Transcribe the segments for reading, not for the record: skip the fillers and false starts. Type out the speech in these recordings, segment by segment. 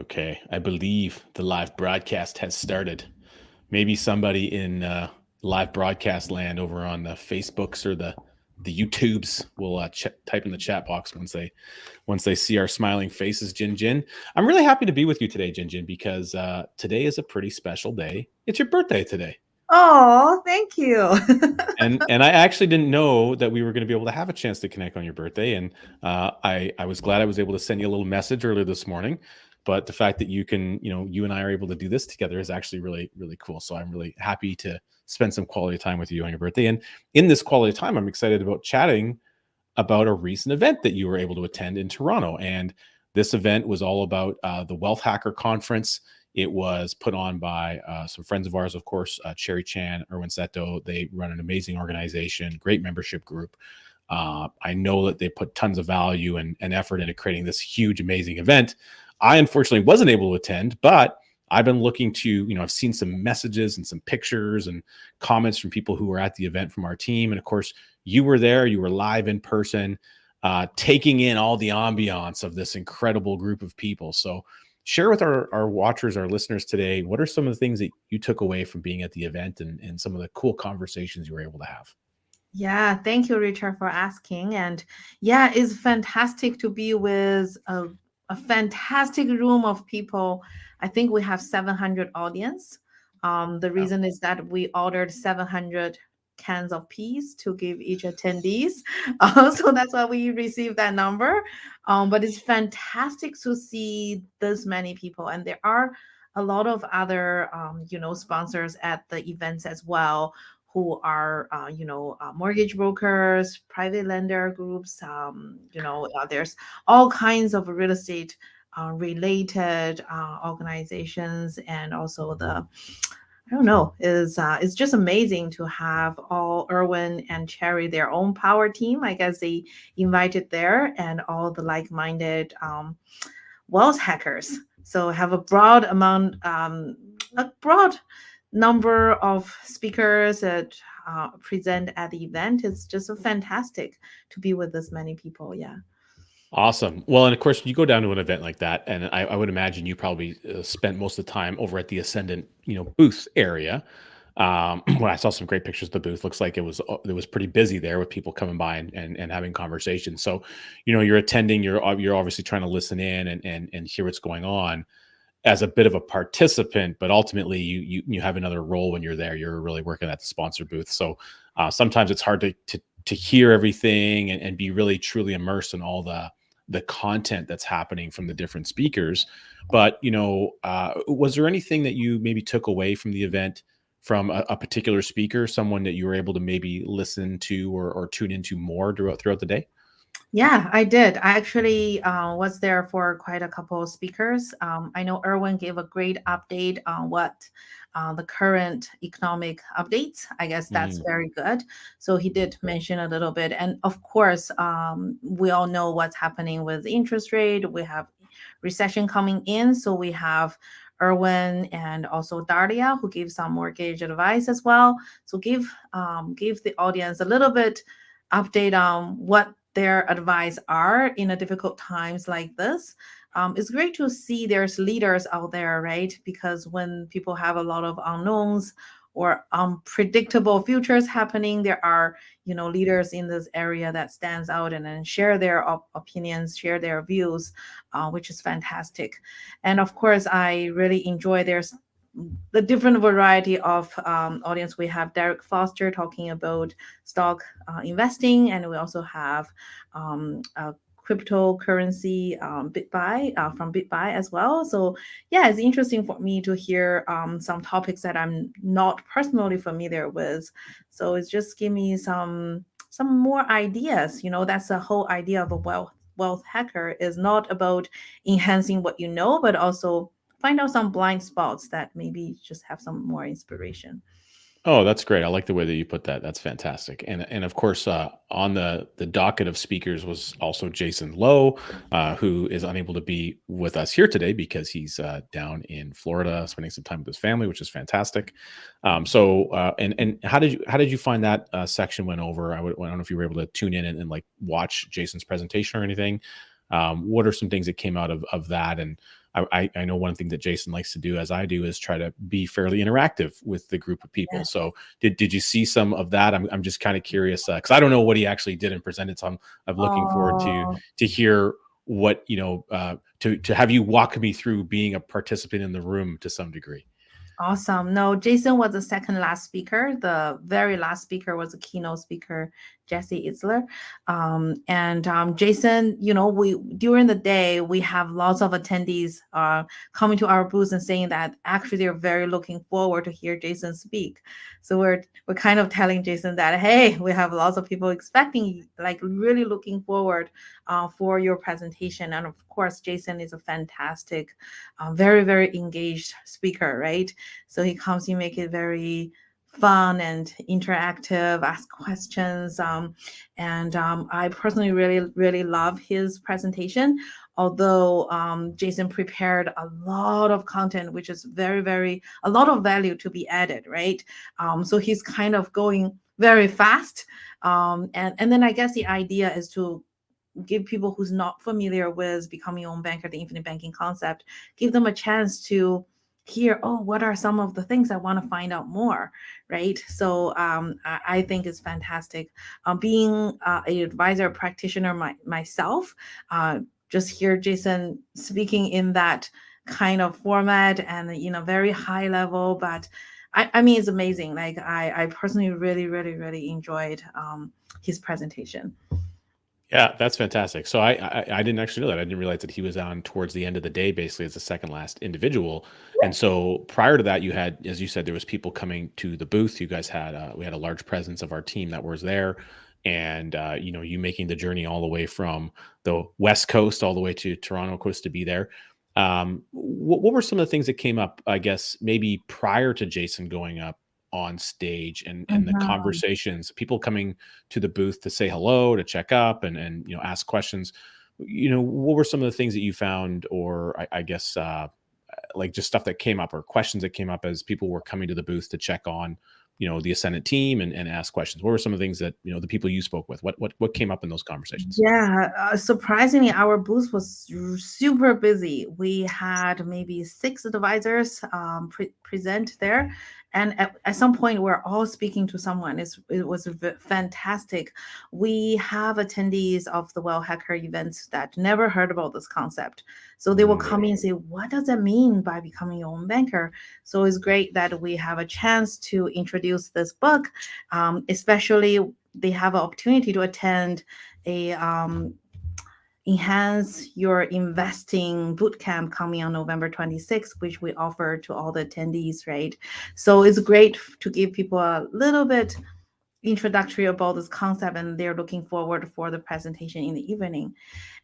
Okay, I believe the live broadcast has started. Maybe somebody in live broadcast land over on the Facebooks or the YouTubes will type in the chat box once they see our smiling faces. Jin Jin, I'm really happy to be with you today, Jin Jin, because today is a pretty special day. It's your birthday today. Oh, thank you. And I actually didn't know that we were going to be able to have a chance to connect on your birthday, and I was glad I was able to send you a little message earlier this morning. But the fact that you and I are able to do this together is actually really, really cool. So I'm really happy to spend some quality time with you on your birthday. And in this quality time, I'm excited about chatting about a recent event that you were able to attend in Toronto. And this event was all about the Wealth Hacker Conference. It was put on by some friends of ours, of course, Cherry Chan, Erwin Szeto. They run an amazing organization, great membership group. I know that they put tons of value and effort into creating this huge, amazing event. I unfortunately wasn't able to attend, but I've been looking to, I've seen some messages and some pictures and comments from people who were at the event from our team. And of course, you were there, you were live in person, taking in all the ambiance of this incredible group of people. So share with our watchers, our listeners today, what are some of the things that you took away from being at the event and some of the cool conversations you were able to have? Yeah, thank you, Richard, for asking. And yeah, it's fantastic to be with a fantastic room of people. I think we have 700 audience. The Wow. reason is that we ordered 700 cans of peas to give each attendees. So that's why we received that number. But it's fantastic to see this many people. And there are a lot of other, sponsors at the events as well who are mortgage brokers, private lender groups. There's all kinds of real estate related organizations, and also the I don't know is it's just amazing to have all Erwin and Cherry their own power team. I guess they invited there, and all the like-minded wealth hackers. So have a broad number of speakers that present at the event. It's just so fantastic to be with this many people. Yeah. Awesome. Well, and of course, you go down to an event like that, and I would imagine you probably spent most of the time over at the Ascendant, booth area. When I saw some great pictures of the booth, looks like it was pretty busy there with people coming by and having conversations. So, you're attending, you're obviously trying to listen in and hear what's going on as a bit of a participant, but ultimately you have another role when you're there. You're really working at the sponsor booth. So sometimes it's hard to hear everything and be really truly immersed in all the content that's happening from the different speakers. But was there anything that you maybe took away from the event from a particular speaker, someone that you were able to maybe listen to or tune into more throughout the day? Yeah, I did. I actually was there for quite a couple of speakers. I know Erwin gave a great update on what the current economic updates. I guess that's Mm, very good. So he did mention a little bit. And of course, we all know what's happening with interest rate. We have recession coming in. So we have Erwin and also Daria who gave some mortgage advice as well. So give the audience a little bit update on what their advice are in a difficult times like this. It's great to see there's leaders out there, right? Because when people have a lot of unknowns or unpredictable futures happening, there are leaders in this area that stands out and then share their opinions, share their views, which is fantastic. And of course, I really enjoy there's the different variety of audience. We have Derek Foster talking about stock investing, and we also have cryptocurrency BitBuy from BitBuy as well. So yeah, it's interesting for me to hear some topics that I'm not personally familiar with. So it's just give me some more ideas. That's the whole idea of a wealth hacker is not about enhancing what you know, but also find out some blind spots that maybe just have some more inspiration. Oh, that's great. I like the way that you put that. That's fantastic. And of course, on the docket of speakers was also Jason Lowe, who is unable to be with us here today because he's down in Florida, spending some time with his family, which is fantastic. And how did you find that section went over? I don't know if you were able to tune in and like watch Jason's presentation or anything. What are some things that came out of that? And I know one thing that Jason likes to do, as I do, is try to be fairly interactive with the group of people. Yeah. So did you see some of that? I'm just kind of curious because I don't know what he actually did and presented. So I'm looking forward Oh, to hear what to have you walk me through being a participant in the room to some degree. awesome. No, Jason was the second last speaker. The very last speaker was a keynote speaker, Jesse Itzler. And Jason, we during the day we have lots of attendees coming to our booth and saying that actually they're very looking forward to hear Jason speak. So we're kind of telling Jason that, hey, we have lots of people expecting, like really looking forward for your presentation. And of course, Jason is a fantastic, very, very engaged speaker, right? So he comes, he make it very fun and interactive, ask questions. And I personally really, really love his presentation. Although Jason prepared a lot of content, which is very, very, a lot of value to be added, right? So he's kind of going very fast. And then I guess the idea is to give people who's not familiar with becoming your own banker, the infinite banking concept, give them a chance to hear, oh, what are some of the things I want to find out more, right? So I think it's fantastic. Being an advisor practitioner myself, just hear Jason speaking in that kind of format and very high level, but I mean it's amazing. Like I personally really, really, really enjoyed his presentation. Yeah, that's fantastic. So I didn't actually know that. I didn't realize that he was on towards the end of the day, basically as the second last individual. And so prior to that, you had, as you said, there was people coming to the booth. You guys had we had a large presence of our team that was there, and you making the journey all the way from the West Coast all the way to Toronto coast to be there. What were some of the things that came up? I guess maybe prior to Jason going up on stage and the Mhm. conversations, people coming to the booth to say hello, to check up and ask questions. What were some of the things that you found, or I guess like just stuff that came up or questions that came up as people were coming to the booth to check on the Ascendant team and ask questions? What were some of the things that the people you spoke with? What came up in those conversations? Yeah, surprisingly, our booth was super busy. We had maybe six advisors present there, and at some point, we're all speaking to someone. It was fantastic. We have attendees of the Well Hacker events that never heard about this concept, so they will Mm. come in and say, "What does that mean by becoming your own banker?" So it's great that we have a chance to introduce this book, especially they have an opportunity to attend a enhance your investing bootcamp coming on November 26th, which we offer to all the attendees, right? So it's great to give people a little bit introductory about this concept, and they're looking forward for the presentation in the evening.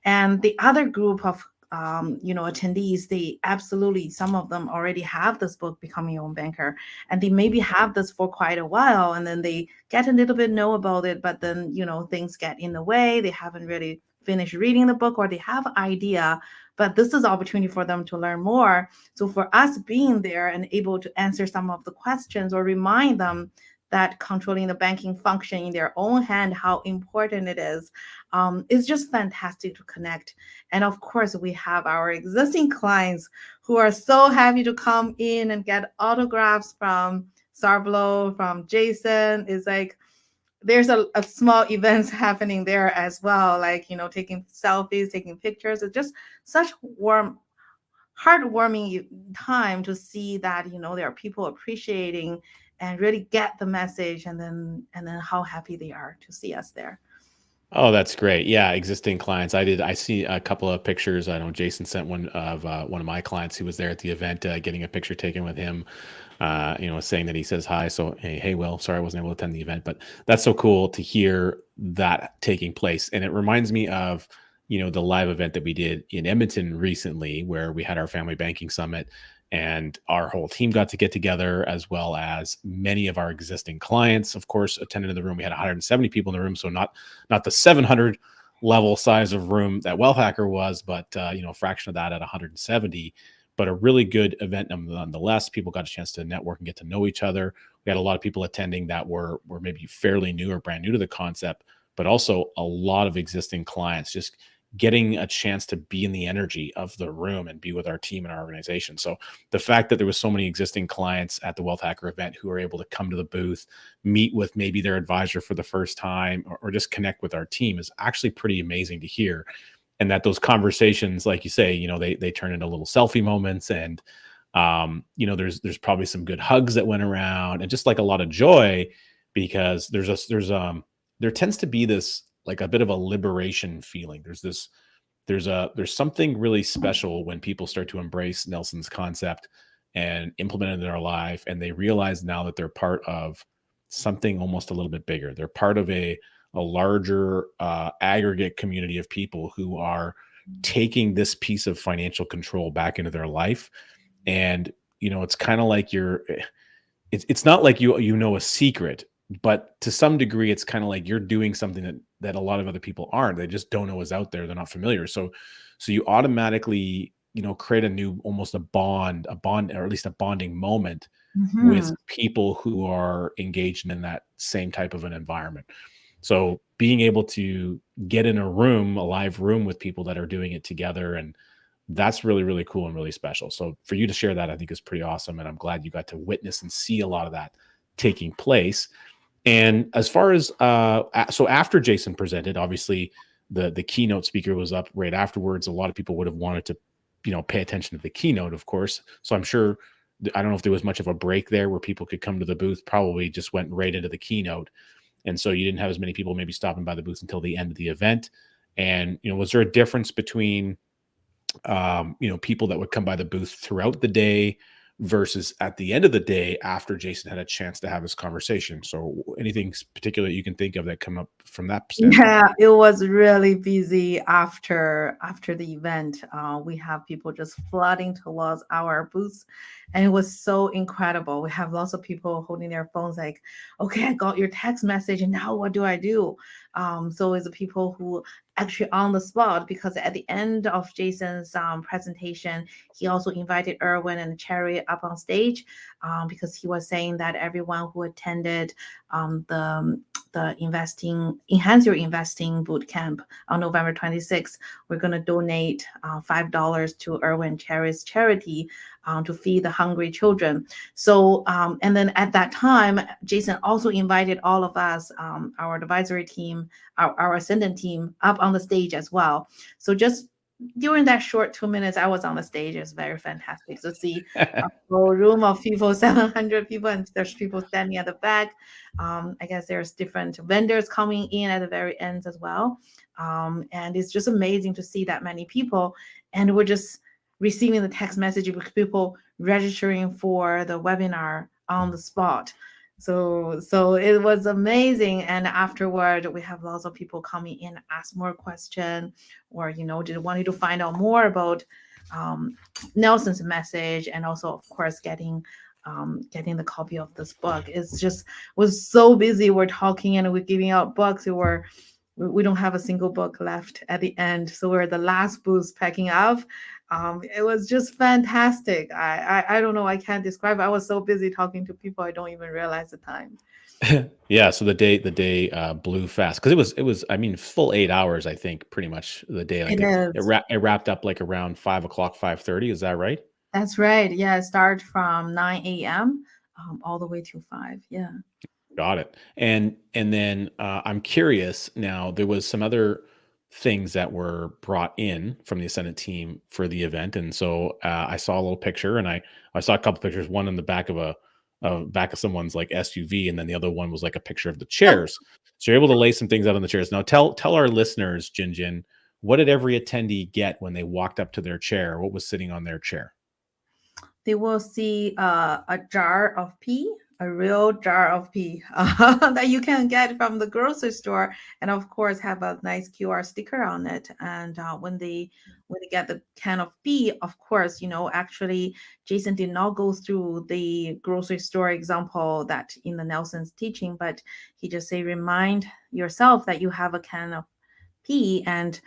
And the other group of attendees, they absolutely, some of them already have this book, Becoming Your Own Banker, and they maybe have this for quite a while, and then they get a little bit know about it, but then things get in the way. They haven't really finished reading the book, or they have idea, but this is opportunity for them to learn more. So for us being there and able to answer some of the questions or remind them that controlling the banking function in their own hand, how important it is just fantastic to connect. And of course, we have our existing clients who are so happy to come in and get autographs from Sarvlo, from Jason. It's like there's a small events happening there as well, like taking selfies, taking pictures. It's just such heartwarming time to see that there are people appreciating and really get the message, and then how happy they are to see us there. Oh, that's great. Yeah, existing clients. I see a couple of pictures. I know Jason sent one of one of my clients who was there at the event, getting a picture taken with him, saying that he says hi. So, hey, Will, sorry I wasn't able to attend the event, but that's so cool to hear that taking place. And it reminds me of, the live event that we did in Edmonton recently, where we had our family banking summit and our whole team got to get together, as well as many of our existing clients, of course, attended in the room. We had 170 people in the room. So not the 700 level size of room that Wealth Hacker was, but a fraction of that at 170. But a really good event nonetheless. People got a chance to network and get to know each other. We had a lot of people attending that were maybe fairly new or brand new to the concept, but also a lot of existing clients just getting a chance to be in the energy of the room and be with our team and our organization. So the fact that there was so many existing clients at the Wealth Hacker event who were able to come to the booth, meet with maybe their advisor for the first time, or just connect with our team is actually pretty amazing to hear. And that those conversations, like you say, they turn into little selfie moments, and there's probably some good hugs that went around, and just like a lot of joy, because there tends to be this like a bit of a liberation feeling. There's something really special when people start to embrace Nelson's concept and implement it in their life, and they realize now that they're part of something almost a little bit bigger. They're part of a larger aggregate community of people who are taking this piece of financial control back into their life. And it's kind of like it's not like you know a secret, but to some degree it's kind of like you're doing something that a lot of other people aren't. They just don't know is out there. They're not familiar. So you automatically create a new, almost a bond, or at least a bonding moment with people who are engaged in that same type of an environment. So being able to get in a live room with people that are doing it together, and that's really, really cool and really special. So for you to share that, I think is pretty awesome. And I'm glad you got to witness and see a lot of that taking place. And as far as, so after Jason presented, obviously the keynote speaker was up right afterwards. A lot of people would have wanted to, pay attention to the keynote, of course. So I'm sure, I don't know if there was much of a break there where people could come to the booth, probably just went right into the keynote. And so you didn't have as many people maybe stopping by the booth until the end of the event. And, was there a difference between, people that would come by the booth throughout the day versus at the end of the day after Jason had a chance to have his conversation? So anything particular you can think of that come up from that standpoint? Yeah, it was really busy after the event. We have people just flooding towards our booths, and it was so incredible. We have lots of people holding their phones like, okay, I got your text message, and now what do I do? So it's the people who actually on the spot, because at the end of Jason's presentation, he also invited Erwin and Cherry up on stage, because he was saying that everyone who attended the Enhance Your Investing boot camp on November 26th, we're going to donate $5 to Erwin Cherry's charity to feed the hungry children. So, and then at that time, Jason also invited all of us, our advisory team, our Ascendant team, up on the stage as well. So just during that short 2 minutes I was on the stage, it's very fantastic to see a whole room of people, 700 people, and there's people standing at the back. I guess there's different vendors coming in at the very end as well. And it's just amazing to see that many people. And we're just receiving the text message with people registering for the webinar on the spot. So it was amazing. And afterward, we have lots of people coming in, ask more questions, or just wanted to find out more about Nelson's message, and also, of course, getting the copy of this book. It's just was so busy. We're talking and we're giving out books. We don't have a single book left at the end, so we're the last booth packing up. It was just fantastic. I don't know. I can't describe it. I was so busy talking to people, I don't even realize the time. Yeah. So the day blew fast, because it was, I mean, full 8 hours, I think, pretty much the day. Like It is. it wrapped up like around 5 o'clock, 5:30. Is that right? That's right. Yeah, it started from 9 a.m. All the way to 5. Yeah. Got it. And then I'm curious now, there was some other things that were brought in from the Ascendant team for the event. And so I saw a little picture, and I saw a couple pictures, one in the back of back of someone's like SUV, and then the other one was like a picture of the chairs. So you're able to lay some things out on the chairs. Now tell our listeners, Jin Jin, what did every attendee get when they walked up to their chair? What was sitting on their chair? They will see a jar of pea, a real jar of pea that you can get from the grocery store, and of course have a nice QR sticker on it. And when they get the can of pea, of course, actually Jason did not go through the grocery store example that in the Nelson's teaching, but he just say, remind yourself that you have a can of pea and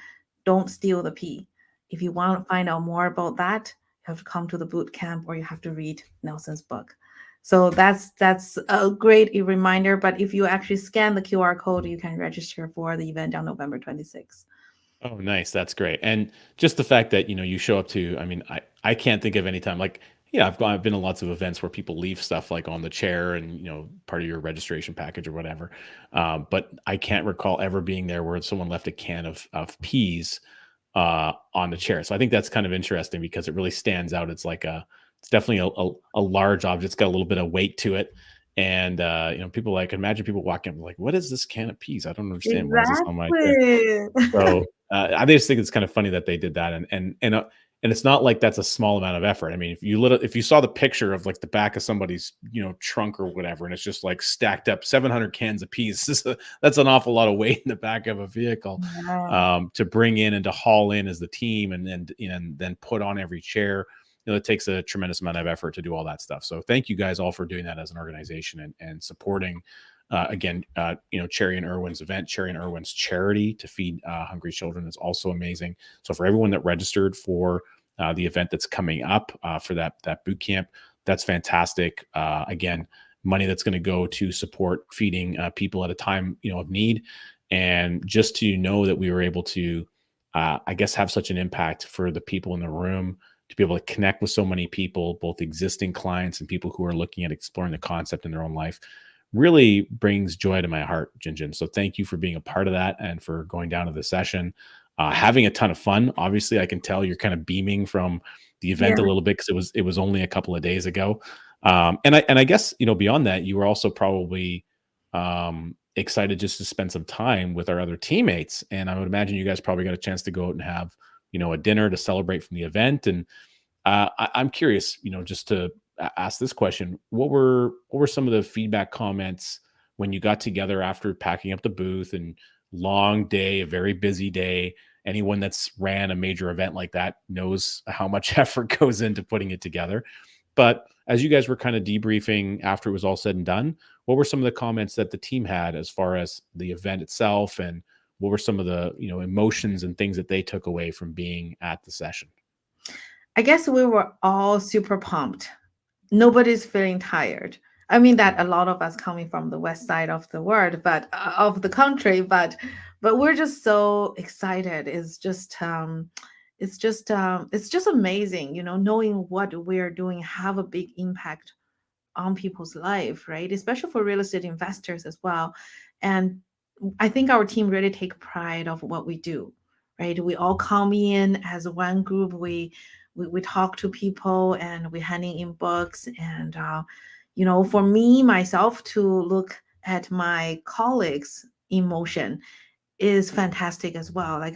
don't steal the pea. If you want to find out more about that, have to come to the boot camp, or you have to read Nelson's book. So that's a great reminder. But if you actually scan the QR code, you can register for the event on November 26th. Oh, nice. That's great. And just the fact that, you show up to, I mean, I can't think of any time like, yeah, I've been to lots of events where people leave stuff like on the chair and, part of your registration package or whatever. But I can't recall ever being there where someone left a can of peas on the chair. So I think that's kind of interesting because it really stands out. It's definitely a large object. It's got a little bit of weight to it. And, people like, imagine people walking up like, what is this can of peas? I don't understand. Why is this on my chair? Exactly. So, I just think it's kind of funny that they did that, and it's not like that's a small amount of effort. I mean, if you saw the picture of like the back of somebody's trunk or whatever, and it's just like stacked up 700 cans of peas, that's an awful lot of weight in the back of a vehicle Yeah. to bring in and to haul in as the team, and then put on every chair. It takes a tremendous amount of effort to do all that stuff. So thank you guys all for doing that as an organization and supporting again, Cherry and Erwin's event, Cherry and Erwin's charity to feed hungry children is also amazing. So for everyone that registered for the event that's coming up for that boot camp, that's fantastic. Again, money that's going to go to support feeding people at a time of need, and just to know that we were able to, I guess, have such an impact for the people in the room. To be able to connect with so many people, both existing clients and people who are looking at exploring the concept in their own life, really brings joy to my heart, Jin Jin. So thank you for being a part of that and for going down to the session, having a ton of fun. Obviously, I can tell you're kind of beaming from the event a Yeah. little bit because it was only a couple of days ago. And I guess beyond that, you were also probably excited just to spend some time with our other teammates. And I would imagine you guys probably got a chance to go out and have a dinner to celebrate from the event. And I'm curious, just to ask this question: what were some of the feedback comments when you got together after packing up the booth and long day, a very busy day? Anyone that's ran a major event like that knows how much effort goes into putting it together. But as you guys were kind of debriefing after it was all said and done, what were some of the comments that the team had as far as the event itself, and what were some of the emotions and things that they took away from being at the session? I guess we were all super pumped. Nobody's feeling tired. I mean that a lot of us coming from the west side of the world, but of the country, but we're just so excited. It's just amazing, knowing what we're doing have a big impact on people's life, right? Especially for real estate investors as well. And I think our team really take pride of what we do, right? We all come in as one group. We talk to people and we're handing in books. And for me myself to look at my colleagues' emotion is fantastic as well. Like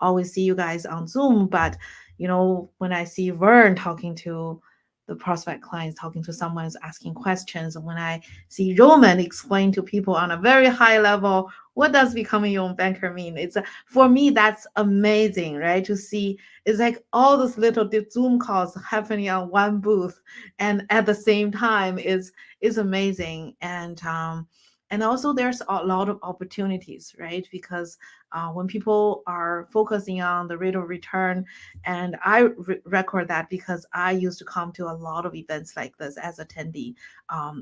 always see you guys on Zoom, but when I see Vern talking to the prospect clients, talking to someone who's asking questions, and when I see Roman explain to people on a very high level, what does becoming your own banker mean? For me, that's amazing, right? To see it's like all those little Zoom calls happening on one booth, and at the same time is amazing. And also there's a lot of opportunities, right? Because when people are focusing on the rate of return, and I record that because I used to come to a lot of events like this as attendee,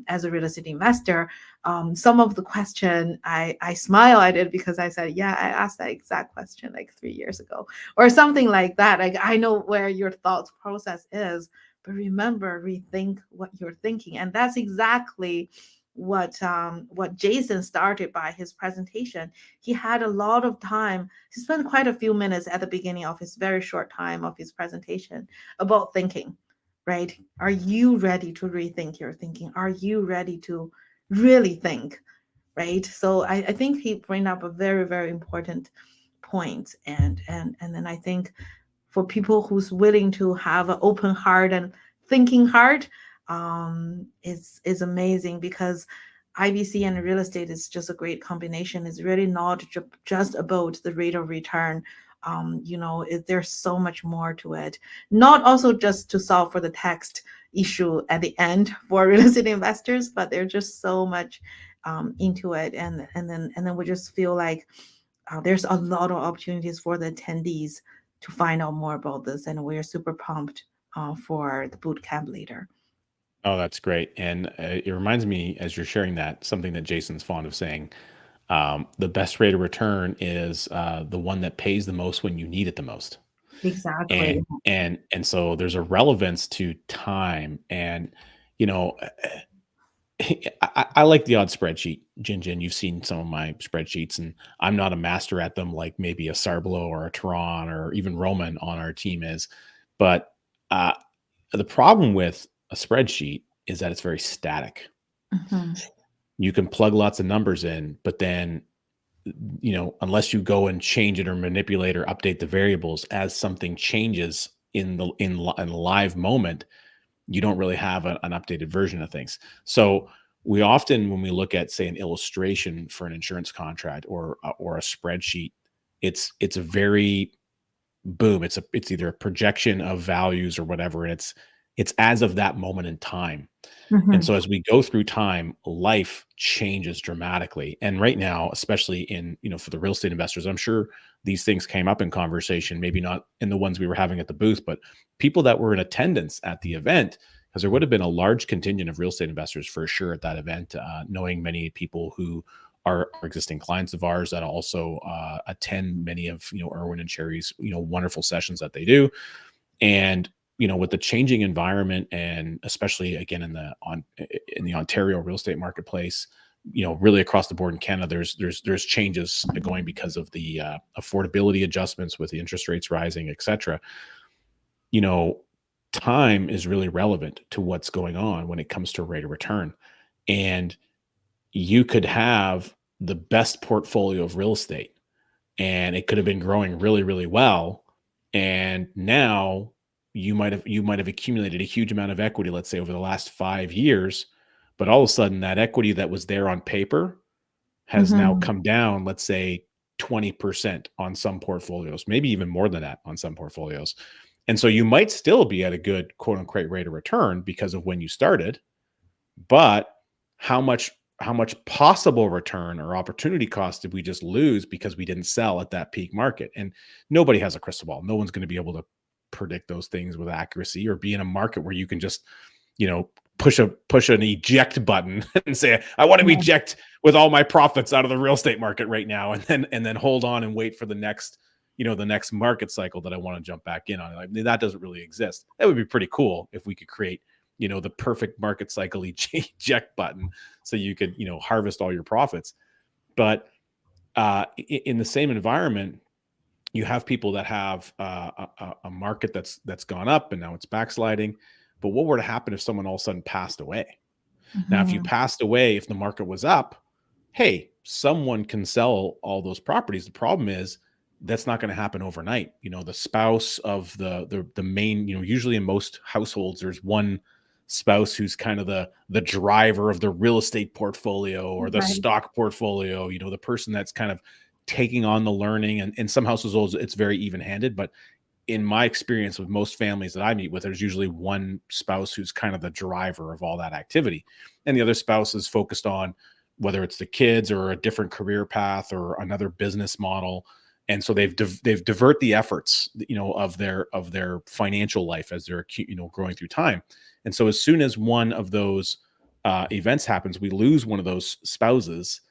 as a real estate investor. Some of the question I smile at it because I said, yeah, I asked that exact question like 3 years ago or something like that. Like I know where your thought process is, but remember, rethink what you're thinking. And that's exactly what Jason started by his presentation. He had a lot of time. He spent quite a few minutes at the beginning of his very short time of his presentation about thinking, right? Are you ready to rethink your thinking? Are you ready to really think, right? So I think he bring up a very, very important point. And then I think for people who's willing to have an open heart and thinking heart, is amazing because IBC and real estate is just a great combination. It's really not just about the rate of return. There's so much more to it. Not also just to solve for the tax issue at the end for real estate investors, but there's just so much into it, and then we just feel like there's a lot of opportunities for the attendees to find out more about this, and we're super pumped for the boot camp later. Oh, that's great. And it reminds me, as you're sharing that, something that Jason's fond of saying. The best rate of return is the one that pays the most when you need it the most. Exactly. And so there's a relevance to time. And you know, I like the odd spreadsheet. Jin Jin, you've seen some of my spreadsheets, and I'm not a master at them like maybe a Sarblo or a Tehran or even Roman on our team is. But uh, the problem with a spreadsheet is that it's very static. Hmm. You can plug lots of numbers in, but then, unless you go and change it or manipulate or update the variables as something changes in the live moment, you don't really have an updated version of things. So we often, when we look at, say, an illustration for an insurance contract or a spreadsheet, it's a very boom. It's either a projection of values or whatever, and it's as of that moment in time. And Hmm. so as we go through time, life changes dramatically. And right now, especially for the real estate investors, I'm sure these things came up in conversation, maybe not in the ones we were having at the booth, but people that were in attendance at the event, because there would have been a large contingent of real estate investors for sure at that event, knowing many people who are existing clients of ours that also attend many of, Erwin and Sherry's, wonderful sessions that they do. And with the changing environment, and especially again in the Ontario real estate marketplace, really across the board in Canada, there's changes going because of the affordability adjustments with the interest rates rising, etc. you know Time is really relevant to what's going on when it comes to rate of return. And you could have the best portfolio of real estate, and it could have been growing really, really well. And now you might have accumulated a huge amount of equity, let's say over the last 5 years, but all of a sudden that equity that was there on paper has now Hmm. come down, let's say 20% on some portfolios, maybe even more than that on some portfolios. And so you might still be at a good quote unquote rate of return because of when you started, but how much how much possible return or opportunity cost did we just lose because we didn't sell at that peak market? And nobody has a crystal ball. No one's going to be able to predict those things with accuracy or be in a market where you can just, you know, push an eject button and say, I want to eject with all my profits out of the real estate market right now, and then hold on and wait for the next, the next market cycle that I want to jump back in on. Like, that doesn't really exist. That would be pretty cool if we could create, the perfect market cycle eject button so you could, harvest all your profits. But in the same environment, you have people that have a market that's gone up and now it's backsliding. But what were to happen if someone all of a sudden passed away? Now, if you Hmm. passed away, if the market was up, hey, someone can sell all those properties. The problem is that's not going to happen overnight. The spouse of the main, usually in most households, there's one spouse who's kind of the driver of the real estate portfolio or the Right. stock portfolio, the person that's kind of taking on the learning. And in some households, it's very even handed. But in my experience with most families that I meet with, there's usually one spouse who's kind of the driver of all that activity. And the other spouse is focused on whether it's the kids or a different career path or another business model. And so they've divert the efforts, of their financial life as they're, growing through time. And so as soon as one of those events happens, we lose one of those spouses.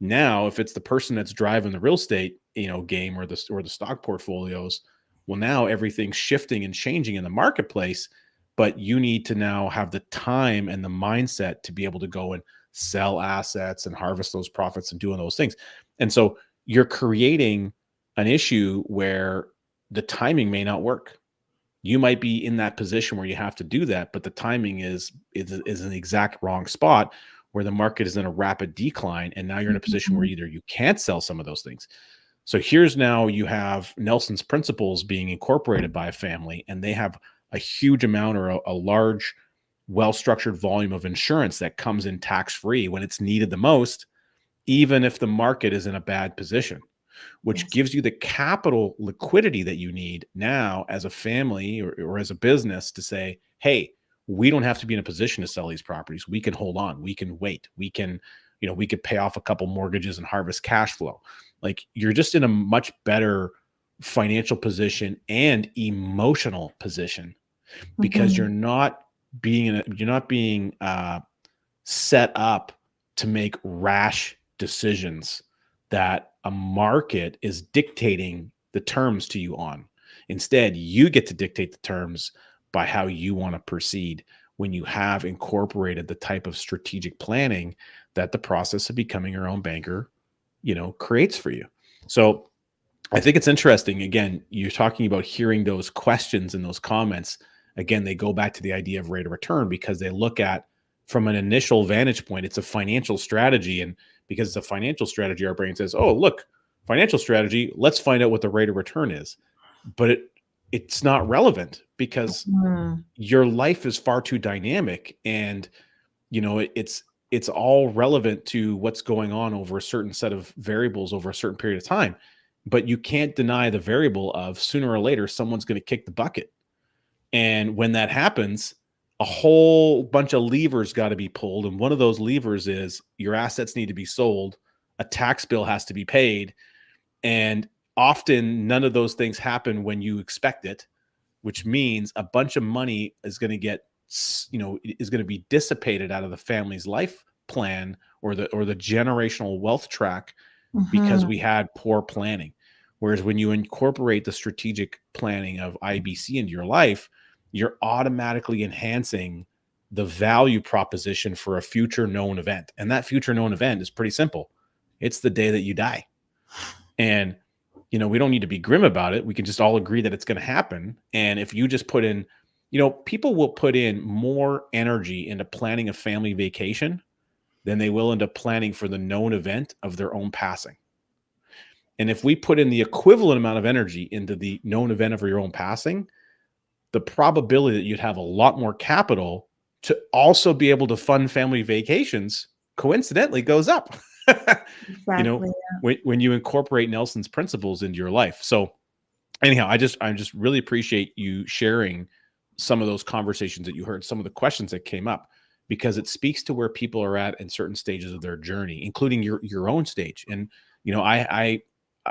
Now, if it's the person that's driving the real estate, game or the stock portfolios, well, now everything's shifting and changing in the marketplace, but you need to now have the time and the mindset to be able to go and sell assets and harvest those profits and doing those things. And so you're creating an issue where the timing may not work. You might be in that position where you have to do that, but the timing is an exact wrong spot where the market is in a rapid decline, and now you're in a position where Hmm. either you can't sell some of those things. So here's now you have Nelson's principles being incorporated by a family, and they have a huge amount or a large, well structured volume of insurance that comes in tax free when it's needed the most, even if the market is in a bad position, which Yes. gives you the capital liquidity that you need now as a family or as a business to say, hey, we don't have to be in a position to sell these properties. We can hold on. We can wait. We could pay off a couple mortgages and harvest cash flow. Like, you're just in a much better financial position and emotional position because Hmm. you're not being set up to make rash decisions that a market is dictating the terms to you on. Instead, you get to dictate the terms by how you want to proceed when you have incorporated the type of strategic planning that the process of becoming your own banker, creates for you. So I think it's interesting. Again, you're talking about hearing those questions and those comments. Again, they go back to the idea of rate of return because they look at from an initial vantage point, it's a financial strategy. And because it's a financial strategy, our brain says, oh, look, financial strategy, let's find out what the rate of return is. But it's not relevant because your life is far too dynamic, and it's all relevant to what's going on over a certain set of variables over a certain period of time. But you can't deny the variable of sooner or later someone's going to kick the bucket. And when that happens, a whole bunch of levers got to be pulled. And one of those levers is your assets need to be sold, a tax bill has to be paid. And often none of those things happen when you expect it, which means a bunch of money is going to is going to be dissipated out of the family's life plan or the generational wealth track because we had poor planning. Whereas when you incorporate the strategic planning of IBC into your life, you're automatically enhancing the value proposition for a future known event. And that future known event is pretty simple. It's the day that you die. And, we don't need to be grim about it. We can just all agree that it's going to happen. And if you just put in, people will put in more energy into planning a family vacation than they will into planning for the known event of their own passing. And if we put in the equivalent amount of energy into the known event of your own passing, the probability that you'd have a lot more capital to also be able to fund family vacations coincidentally goes up. Exactly. When you incorporate Nelson's principles into your life. So anyhow, I just really appreciate you sharing some of those conversations that you heard, some of the questions that came up, because it speaks to where people are at in certain stages of their journey, including your own stage. And, I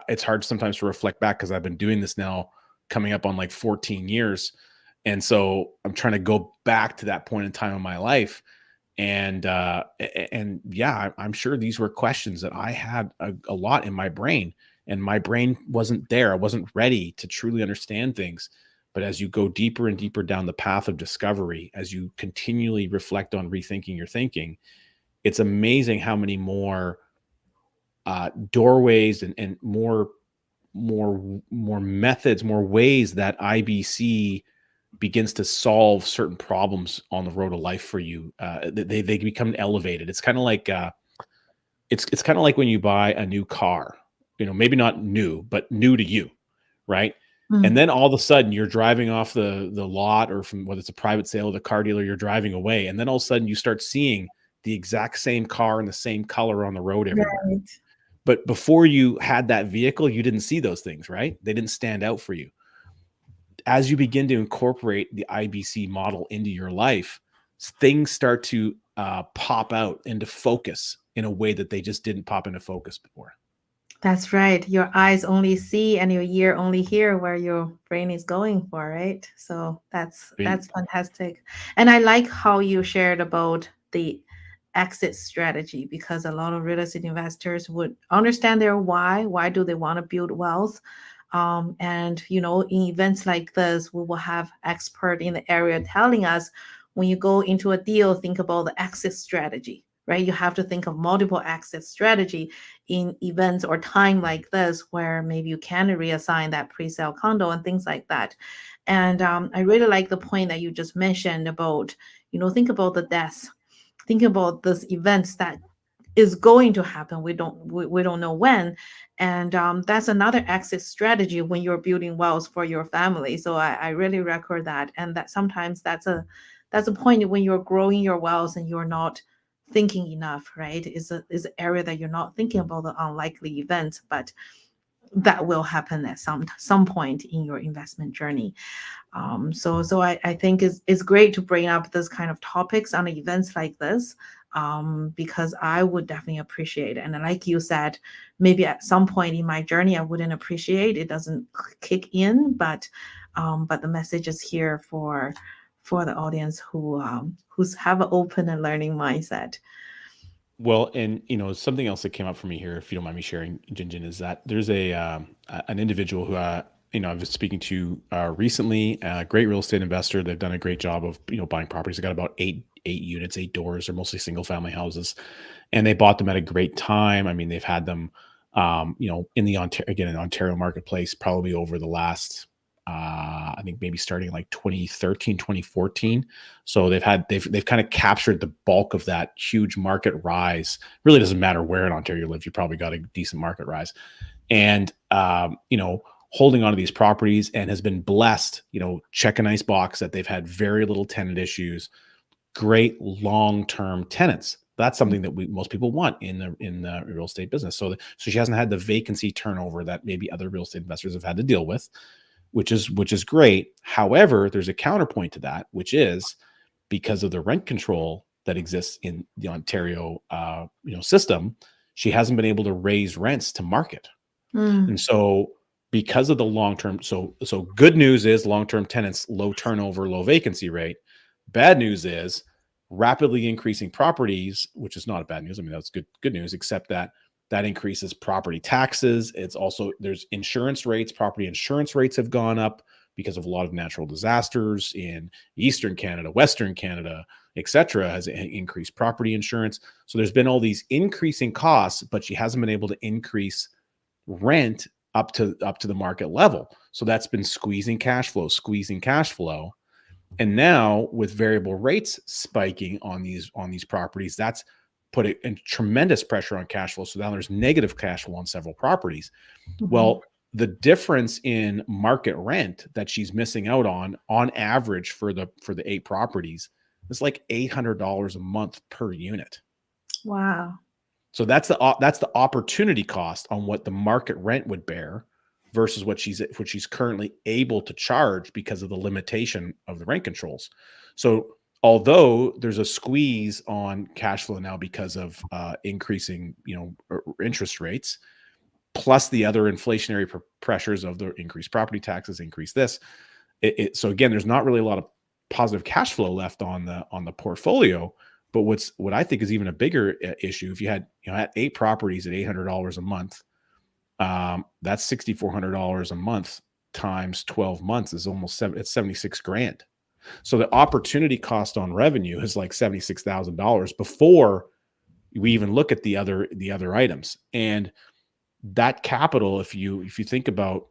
it's hard sometimes to reflect back because I've been doing this now coming up on like 14 years. And so I'm trying to go back to that point in time in my life. And yeah, I'm sure these were questions that I had a lot in my brain, and my brain wasn't there. I wasn't ready to truly understand things. But as you go deeper and deeper down the path of discovery, as you continually reflect on rethinking your thinking, it's amazing how many more doorways and more methods, more ways that IBC begins to solve certain problems on the road of life for you. They become elevated. It's kind of like it's kind of like when you buy a new car, maybe not new, but new to you, right? And then all of a sudden you're driving off the lot, or from whether it's a private sale or the car dealer, you're driving away. And then all of a sudden you start seeing the exact same car and the same color on the road everywhere. Right. But before you had that vehicle, you didn't see those things, right? They didn't stand out for you. As you begin to incorporate the IBC model into your life, things start to pop out into focus in a way that they just didn't pop into focus before. That's right. Your eyes only see and your ear only hear where your brain is going for, right? So that's fantastic. And I like how you shared about the exit strategy, because a lot of real estate investors would understand their why. Why do they want to build wealth? And in events like this, we will have expert in the area telling us, when you go into a deal, think about the exit strategy, right? You have to think of multiple exit strategy in events or time like this, where maybe you can reassign that pre-sale condo and things like that. And I really like the point that you just mentioned about, think about the deaths, think about this events that is going to happen. We don't know when. And that's another exit strategy when you're building wealth for your family. So I really record that. And that sometimes that's a point when you're growing your wealth and you're not thinking enough, right? Is an area that you're not thinking about the unlikely events, but that will happen at some point in your investment journey. So I think it's great to bring up this kind of topics on events like this, because I would definitely appreciate it. And like you said, maybe at some point in my journey, I wouldn't appreciate it, doesn't kick in, but the message is here for the audience who's have an open and learning mindset. Well, and something else that came up for me here, if you don't mind me sharing, Jin Jin, is that there's an individual who I was speaking to recently, a great real estate investor. They've done a great job of buying properties. They got about eight units, eight doors. They're mostly single family houses, and they bought them at a great time. I mean, they've had them, in the Ontario marketplace, probably over the last, I think maybe starting like 2013, 2014. So they've kind of captured the bulk of that huge market rise. Really doesn't matter where in Ontario you live, you probably got a decent market rise. And holding on to these properties, and has been blessed, check a nice box that they've had very little tenant issues, great long-term tenants. That's something that most people want in the real estate business. So she hasn't had the vacancy turnover that maybe other real estate investors have had to deal with, which is great. However, there's a counterpoint to that, which is because of the rent control that exists in the Ontario system, she hasn't been able to raise rents to market. And so because of the long-term, so good news is long-term tenants, low turnover, low vacancy rate. Bad news is rapidly increasing properties, which is not a bad news. I mean, that's good news, except that increases property taxes. It's also, there's insurance rates. Property insurance rates have gone up because of a lot of natural disasters in Eastern Canada, Western Canada, etc., has increased property insurance. So there's been all these increasing costs, but she hasn't been able to increase rent up to the market level. So that's been squeezing cash flow. And now with variable rates spiking on these properties, that's put it in tremendous pressure on cash flow. So now there's negative cash flow on several properties. Well, the difference in market rent that she's missing out on average for the 8 properties is like $800 a month per unit. Wow. So that's the opportunity cost on what the market rent would bear versus what she's currently able to charge because of the limitation of the rent controls. So although there's a squeeze on cash flow now because of increasing interest rates, plus the other inflationary pressures of the increased property taxes, increase this. So again, there's not really a lot of positive cash flow left on the portfolio. But what I think is even a bigger issue, if you had 8 properties at $800 a month, that's $6,400 a month times 12 months is almost it's $76,000. So the opportunity cost on revenue is like $76,000 before we even look at the other items. And that capital, if you think about,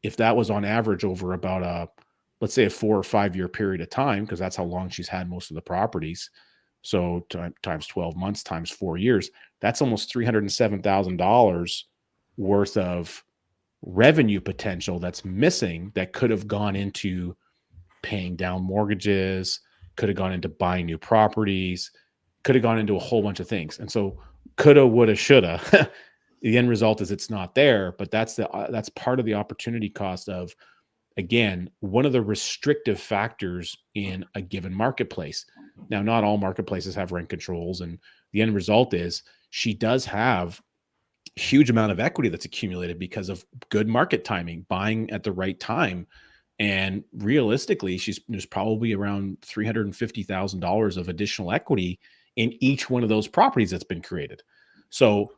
if that was on average over about let's say a 4 or 5 year period of time, because that's how long she's had most of the properties. So times 12 months times 4 years, that's almost $307,000 worth of revenue potential that's missing, that could have gone into paying down mortgages, could have gone into buying new properties, could have gone into a whole bunch of things. And so coulda, woulda, shoulda. The end result is it's not there, but that's part of the opportunity cost of, again, one of the restrictive factors in a given marketplace. Now, not all marketplaces have rent controls, and the end result is she does have a huge amount of equity that's accumulated because of good market timing, buying at the right time. And realistically, there's probably around $350,000 of additional equity in each one of those properties that's been created. So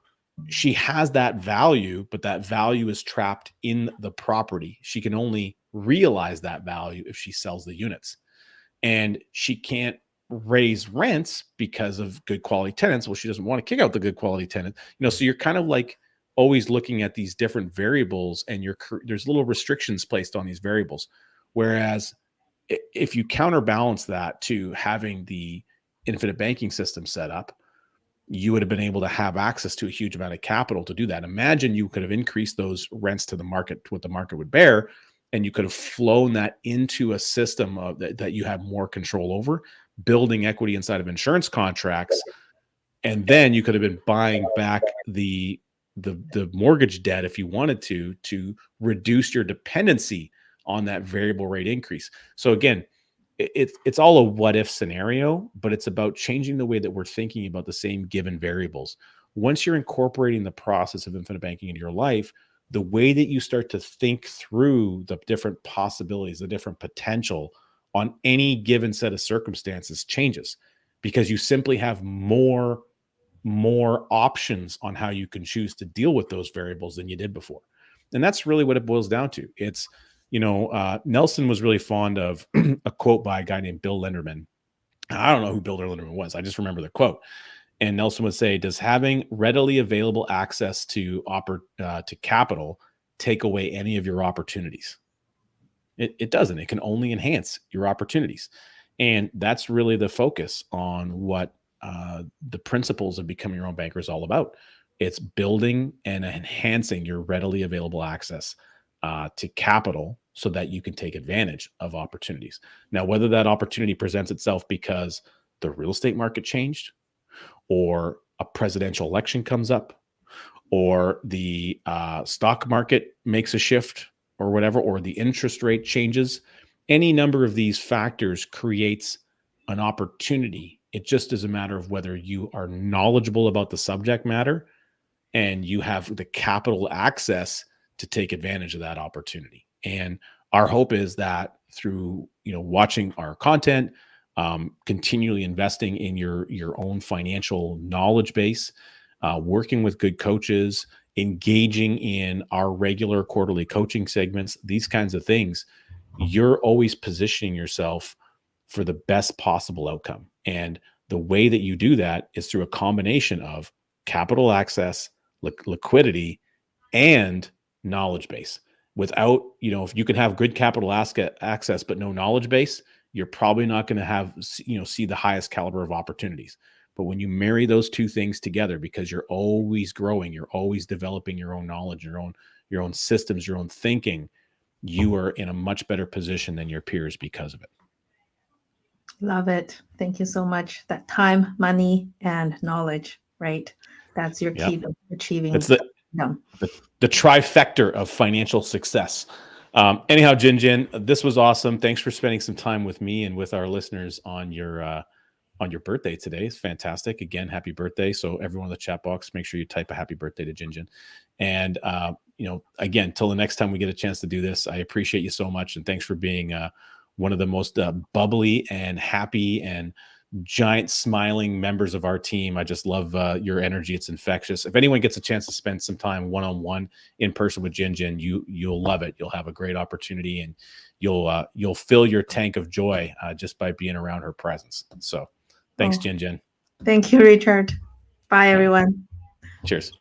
she has that value, but that value is trapped in the property. She can only realize that value if she sells the units, and she can't raise rents because of good quality tenants. Well, she doesn't want to kick out the good quality tenant, so you're kind of like always looking at these different variables, and there's little restrictions placed on these variables. Whereas if you counterbalance that to having the infinite banking system set up, you would have been able to have access to a huge amount of capital to do that. Imagine you could have increased those rents to the market, to what the market would bear, and you could have flown that into a system that you have more control over, building equity inside of insurance contracts, and then you could have been buying back the mortgage debt if you wanted to reduce your dependency on that variable rate increase. So again, it's all a what if scenario, but it's about changing the way that we're thinking about the same given variables. Once you're incorporating the process of infinite banking into your life, the way that you start to think through the different possibilities, the different potential on any given set of circumstances changes, because you simply have more more options on how you can choose to deal with those variables than you did before. And that's really what it boils down to. It's, Nelson was really fond of a quote by a guy named Bill Linderman. I don't know who Bill Linderman was. I just remember the quote. And Nelson would say, does having readily available access to capital take away any of your opportunities? It doesn't. It can only enhance your opportunities. And that's really the focus on what the principles of becoming your own banker is all about. It's building and enhancing your readily available access to capital so that you can take advantage of opportunities. Now, whether that opportunity presents itself because the real estate market changed, or a presidential election comes up, or the stock market makes a shift, or whatever, or the interest rate changes, any number of these factors creates an opportunity. It just is a matter of whether you are knowledgeable about the subject matter and you have the capital access to take advantage of that opportunity. And our hope is that through watching our content, continually investing in your own financial knowledge base, working with good coaches, engaging in our regular quarterly coaching segments, these kinds of things, you're always positioning yourself for the best possible outcome. And the way that you do that is through a combination of capital access, liquidity, and knowledge base. Without, if you can have good capital access but no knowledge base, you're probably not going to have, see the highest caliber of opportunities. But when you marry those two things together, because you're always growing, you're always developing your own knowledge, your own systems, your own thinking, you are in a much better position than your peers because of it. Love it. Thank you so much. That time, money, and knowledge, right? That's your key to achieving. It's the trifecta of financial success. Anyhow, Jin Jin, this was awesome. Thanks for spending some time with me and with our listeners on your birthday today. It's fantastic. Again, happy birthday. So everyone in the chat box, make sure you type a happy birthday to Jin Jin. And, again, till the next time we get a chance to do this, I appreciate you so much. And thanks for being one of the most bubbly and happy and giant smiling members of our team. I just love your energy. It's infectious. If anyone gets a chance to spend some time one-on-one in person with Jin Jin, you'll love it. You'll have a great opportunity, and you'll fill your tank of joy just by being around her presence. So thanks, Jin Jin. Thank you, Richard. Bye, everyone. Cheers.